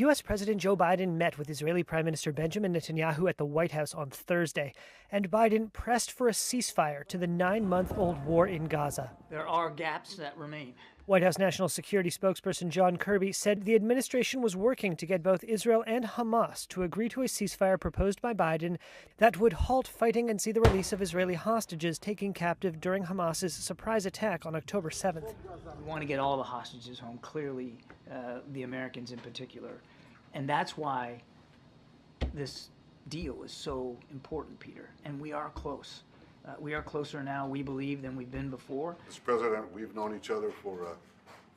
U.S. President Joe Biden met with Israeli Prime Minister Benjamin Netanyahu at the White House on Thursday, and Biden pressed for a ceasefire to the 9-month-old war in Gaza. There are gaps that remain. White House National Security spokesperson John Kirby said the administration was working to get both Israel and Hamas to agree to a ceasefire proposed by Biden that would halt fighting and see the release of Israeli hostages taken captive during Hamas's surprise attack on October 7th. We want to get all the hostages home, clearly the Americans in particular. And that's why this deal is so important, Peter. And we are close. We are closer now, we believe, than we've been before. Mr. President, we've known each other for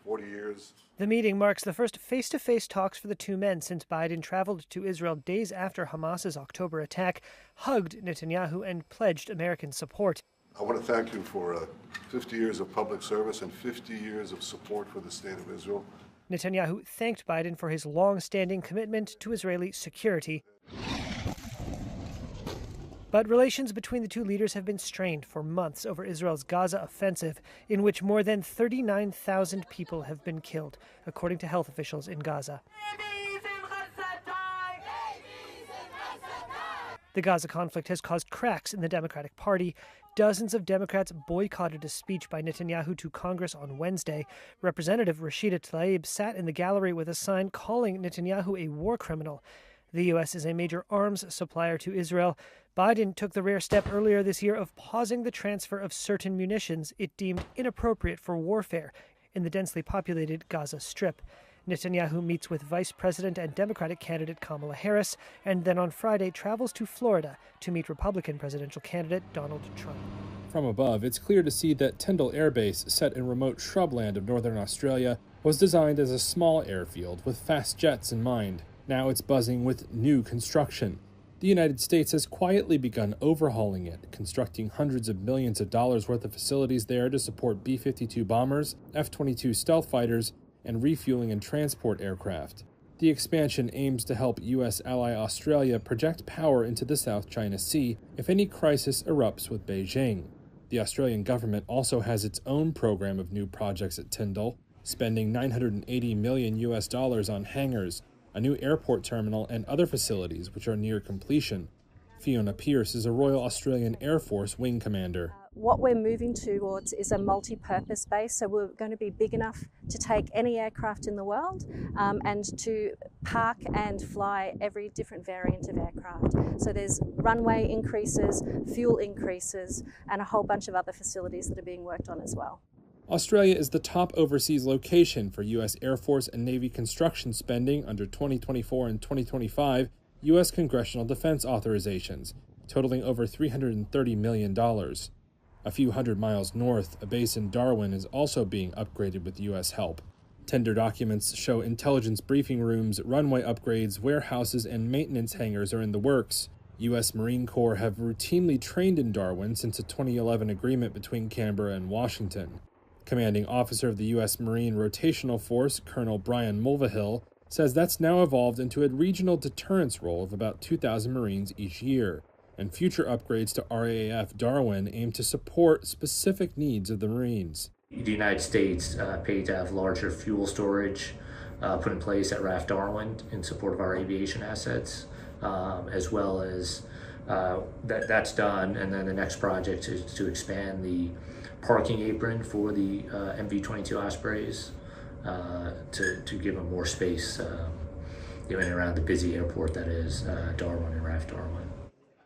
40 years. The meeting marks the first face-to-face talks for the two men since Biden traveled to Israel days after Hamas's October attack, hugged Netanyahu, and pledged American support. I want to thank you for 50 years of public service and 50 years of support for the state of Israel. Netanyahu thanked Biden for his long-standing commitment to Israeli security. But relations between the two leaders have been strained for months over Israel's Gaza offensive, in which more than 39,000 people have been killed, according to health officials in Gaza. The Gaza conflict has caused cracks in the Democratic Party. Dozens of Democrats boycotted a speech by Netanyahu to Congress on Wednesday. Representative Rashida Tlaib sat in the gallery with a sign calling Netanyahu a war criminal. The U.S. is a major arms supplier to Israel. Biden took the rare step earlier this year of pausing the transfer of certain munitions it deemed inappropriate for warfare in the densely populated Gaza Strip. Netanyahu meets with Vice President and Democratic candidate Kamala Harris, and then on Friday travels to Florida to meet Republican presidential candidate Donald Trump. From above, it's clear to see that Tyndall Air Base, set in remote shrubland of northern Australia, was designed as a small airfield with fast jets in mind. Now it's buzzing with new construction. The United States has quietly begun overhauling it, constructing hundreds of millions of dollars worth of facilities there to support B-52 bombers, F-22 stealth fighters, and refueling and transport aircraft. The expansion aims to help U.S. ally Australia project power into the South China Sea if any crisis erupts with Beijing. The Australian government also has its own program of new projects at Tyndall, spending $980 million on hangars, a new airport terminal, and other facilities which are near completion. Fiona Pierce is a Royal Australian Air Force wing commander. What we're moving towards is a multi-purpose base, so we're going to be big enough to take any aircraft in the world and to park and fly every different variant of aircraft. So there's runway increases, fuel increases, and a whole bunch of other facilities that are being worked on as well. Australia is the top overseas location for U.S. Air Force and Navy construction spending under 2024 and 2025 U.S. congressional defense authorizations, totaling over $330 million. A few hundred miles north, a base in Darwin is also being upgraded with U.S. help. Tender documents show intelligence briefing rooms, runway upgrades, warehouses, and maintenance hangars are in the works. U.S. Marine Corps have routinely trained in Darwin since a 2011 agreement between Canberra and Washington. Commanding officer of the U.S. Marine Rotational Force, Colonel Brian Mulvihill, says that's now evolved into a regional deterrence role of about 2,000 Marines each year, and future upgrades to RAAF Darwin aim to support specific needs of the Marines. The United States paid to have larger fuel storage put in place at RAAF Darwin in support of our aviation assets, as well as that's done, and then the next project is to expand the parking apron for the MV-22 Ospreys to give them more space in and around the busy airport that is Darwin and RAAF Darwin.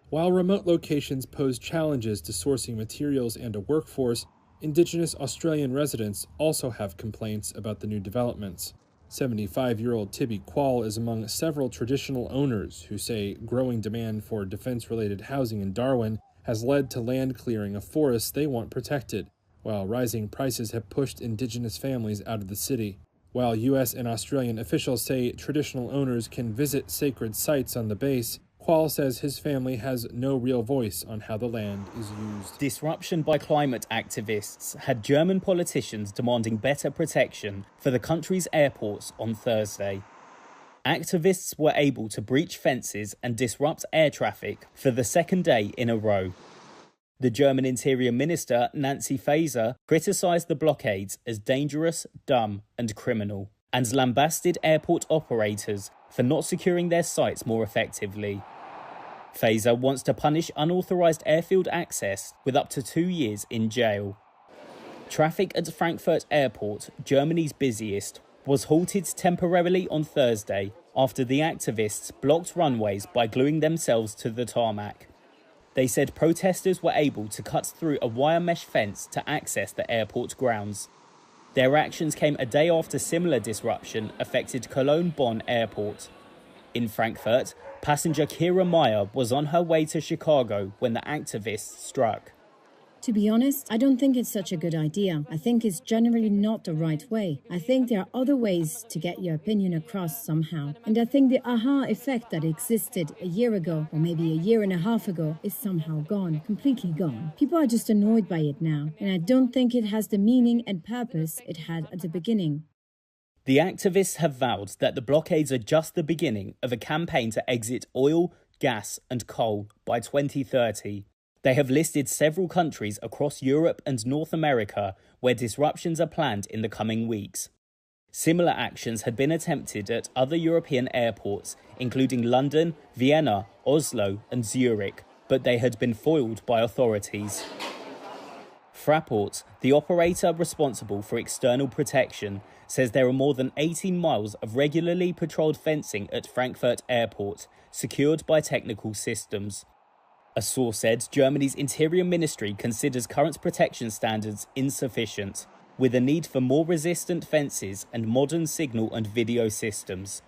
While remote locations pose challenges to sourcing materials and a workforce, Indigenous Australian residents also have complaints about the new developments. 75-year-old Tibby Quall is among several traditional owners who say growing demand for defense-related housing in Darwin has led to land clearing of forests they want protected, while rising prices have pushed Indigenous families out of the city. While U.S. and Australian officials say traditional owners can visit sacred sites on the base, Quall says his family has no real voice on how the land is used. Disruption by climate activists had German politicians demanding better protection for the country's airports on Thursday. Activists were able to breach fences and disrupt air traffic for the second day in a row. The German Interior Minister, Nancy Faeser, criticised the blockades as dangerous, dumb and criminal, and lambasted airport operators for not securing their sites more effectively. Faeser wants to punish unauthorised airfield access with up to 2 years in jail. Traffic at Frankfurt Airport, Germany's busiest, was halted temporarily on Thursday after the activists blocked runways by gluing themselves to the tarmac. They said protesters were able to cut through a wire mesh fence to access the airport grounds. Their actions came a day after similar disruption affected Cologne-Bonn Airport. In Frankfurt, passenger Kira Meyer was on her way to Chicago when the activists struck. To be honest, I don't think it's such a good idea. I think it's generally not the right way. I think there are other ways to get your opinion across somehow. And I think the aha effect that existed a year ago, or maybe a year and a half ago, is somehow gone, completely gone. People are just annoyed by it now, and I don't think it has the meaning and purpose it had at the beginning. The activists have vowed that the blockades are just the beginning of a campaign to exit oil, gas and coal by 2030. They have listed several countries across Europe and North America where disruptions are planned in the coming weeks. Similar actions had been attempted at other European airports, including London, Vienna, Oslo and Zurich, but they had been foiled by authorities. Fraport, the operator responsible for external protection, says there are more than 18 miles of regularly patrolled fencing at Frankfurt Airport, secured by technical systems. A source said Germany's Interior Ministry considers current protection standards insufficient, with a need for more resistant fences and modern signal and video systems.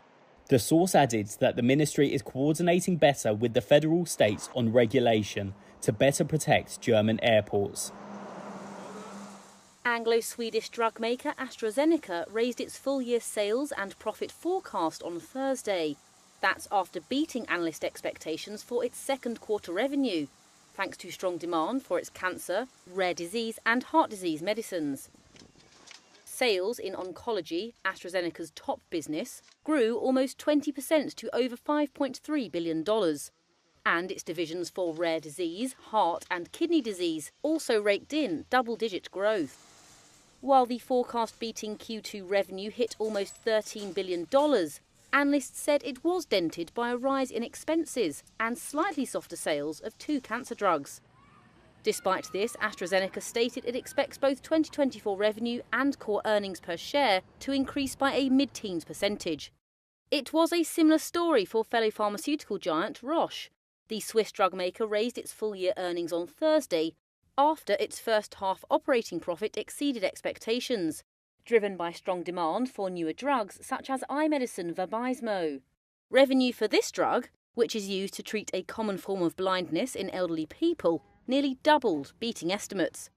The source added that the ministry is coordinating better with the federal states on regulation to better protect German airports. Anglo-Swedish drug maker AstraZeneca raised its full-year sales and profit forecast on Thursday. That's after beating analyst expectations for its second quarter revenue, thanks to strong demand for its cancer, rare disease and heart disease medicines. Sales in oncology, AstraZeneca's top business, grew almost 20% to over $5.3 billion. And its divisions for rare disease, heart and kidney disease also raked in double-digit growth. While the forecast-beating Q2 revenue hit almost $13 billion, analysts said it was dented by a rise in expenses and slightly softer sales of 2 cancer drugs. Despite this, AstraZeneca stated it expects both 2024 revenue and core earnings per share to increase by a mid-teens %. It was a similar story for fellow pharmaceutical giant Roche. The Swiss drug maker raised its full-year earnings on Thursday after its first-half operating profit exceeded expectations, driven by strong demand for newer drugs such as eye medicine Vabysmo. Revenue for this drug, which is used to treat a common form of blindness in elderly people, nearly doubled, beating estimates.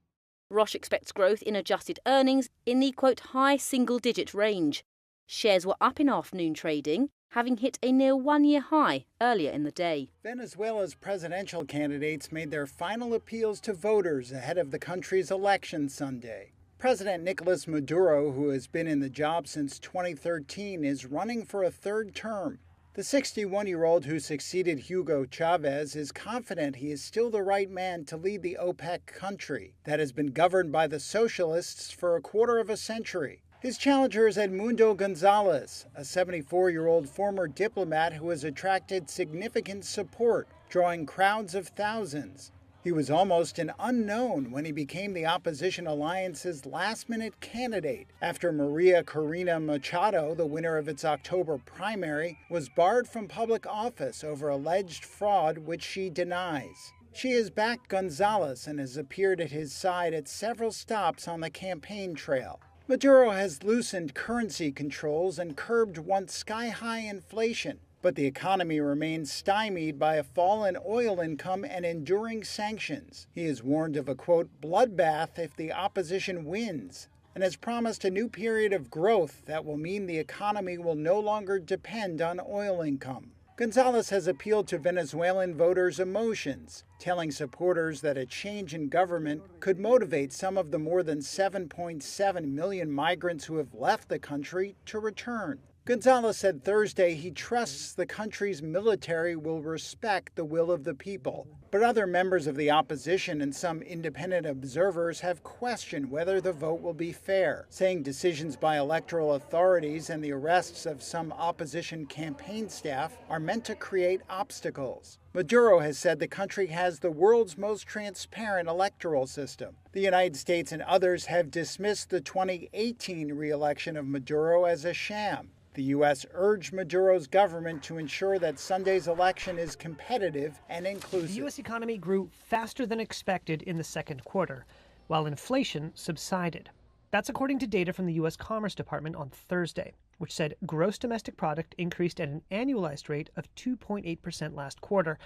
Roche expects growth in adjusted earnings in the, quote, high single-digit range. Shares were up in afternoon trading, having hit a near one-year high earlier in the day. Venezuela's presidential candidates made their final appeals to voters ahead of the country's election Sunday. President Nicolas Maduro, who has been in the job since 2013, is running for a third term. The 61-year-old who succeeded Hugo Chavez is confident he is still the right man to lead the OPEC country that has been governed by the socialists for a quarter of a century. His challenger is Edmundo Gonzalez, a 74-year-old former diplomat who has attracted significant support, drawing crowds of thousands. He was almost an unknown when he became the opposition alliance's last-minute candidate after Maria Corina Machado, the winner of its October primary, was barred from public office over alleged fraud which she denies. She has backed Gonzalez and has appeared at his side at several stops on the campaign trail. Maduro has loosened currency controls and curbed once sky-high inflation, but the economy remains stymied by a fall in oil income and enduring sanctions. He has warned of a, quote, bloodbath if the opposition wins, and has promised a new period of growth that will mean the economy will no longer depend on oil income. Gonzalez has appealed to Venezuelan voters' emotions, telling supporters that a change in government could motivate some of the more than 7.7 million migrants who have left the country to return. Gonzalez said Thursday he trusts the country's military will respect the will of the people. But other members of the opposition and some independent observers have questioned whether the vote will be fair, saying decisions by electoral authorities and the arrests of some opposition campaign staff are meant to create obstacles. Maduro has said the country has the world's most transparent electoral system. The United States and others have dismissed the 2018 re-election of Maduro as a sham. The U.S. urged Maduro's government to ensure that Sunday's election is competitive and inclusive. The U.S. economy grew faster than expected in the second quarter, while inflation subsided. That's according to data from the U.S. Commerce Department on Thursday, which said gross domestic product increased at an annualized rate of 2.8% last quarter.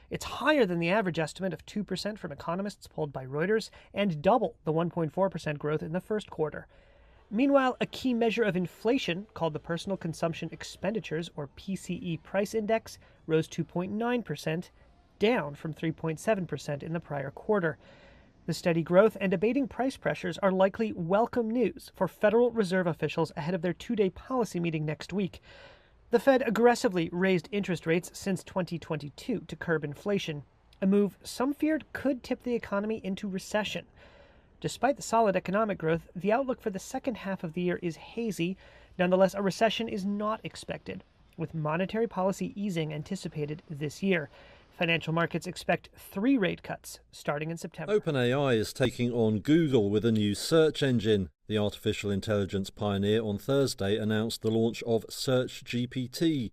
It's higher than the average estimate of 2% from economists polled by Reuters, and double the 1.4% growth in the first quarter. Meanwhile, a key measure of inflation, called the Personal Consumption Expenditures, or PCE price index, rose 2.9%, down from 3.7% in the prior quarter. The steady growth and abating price pressures are likely welcome news for Federal Reserve officials ahead of their two-day policy meeting next week. The Fed aggressively raised interest rates since 2022 to curb inflation, a move some feared could tip the economy into recession. Despite the solid economic growth, the outlook for the second half of the year is hazy. Nonetheless, a recession is not expected, with monetary policy easing anticipated this year. Financial markets expect 3 rate cuts starting in September. OpenAI is taking on Google with a new search engine. The artificial intelligence pioneer on Thursday announced the launch of SearchGPT.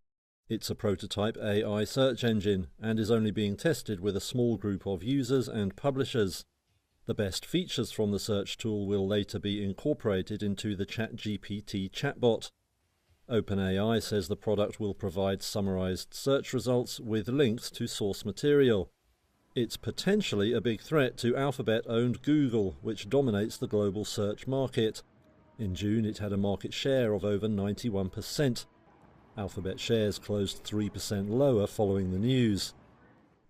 It's a prototype AI search engine and is only being tested with a small group of users and publishers. The best features from the search tool will later be incorporated into the ChatGPT chatbot. OpenAI says the product will provide summarized search results with links to source material. It's potentially a big threat to Alphabet-owned Google, which dominates the global search market. In June, it had a market share of over 91%. Alphabet shares closed 3% lower following the news.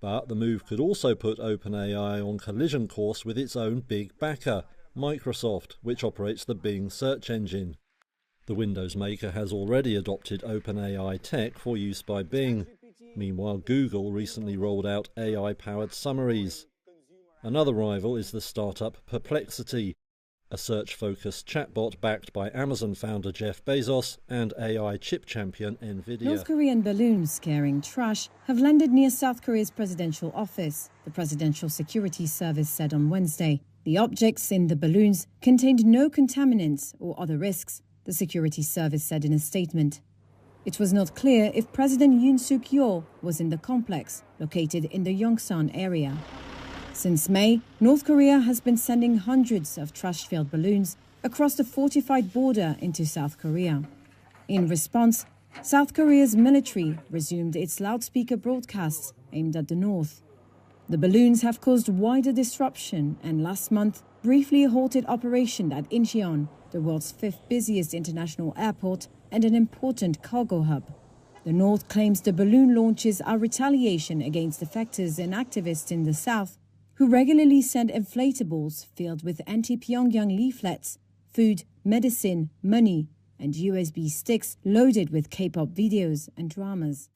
But the move could also put OpenAI on collision course with its own big backer, Microsoft, which operates the Bing search engine. The Windows maker has already adopted OpenAI tech for use by Bing. Meanwhile, Google recently rolled out AI-powered summaries. Another rival is the startup Perplexity, a search-focused chatbot backed by Amazon founder Jeff Bezos and AI chip champion NVIDIA. North Korean balloons carrying trash have landed near South Korea's presidential office, the Presidential Security Service said on Wednesday. The objects in the balloons contained no contaminants or other risks, the Security Service said in a statement. It was not clear if President Yoon Suk-yeol was in the complex, located in the Yongsan area. Since May, North Korea has been sending hundreds of trash-filled balloons across the fortified border into South Korea. In response, South Korea's military resumed its loudspeaker broadcasts aimed at the north. The balloons have caused wider disruption and last month briefly halted operation at Incheon, the world's 5th busiest international airport and an important cargo hub. The North claims the balloon launches are retaliation against defectors and activists in the South who regularly send inflatables filled with anti-Pyongyang leaflets, food, medicine, money, and USB sticks loaded with K-pop videos and dramas.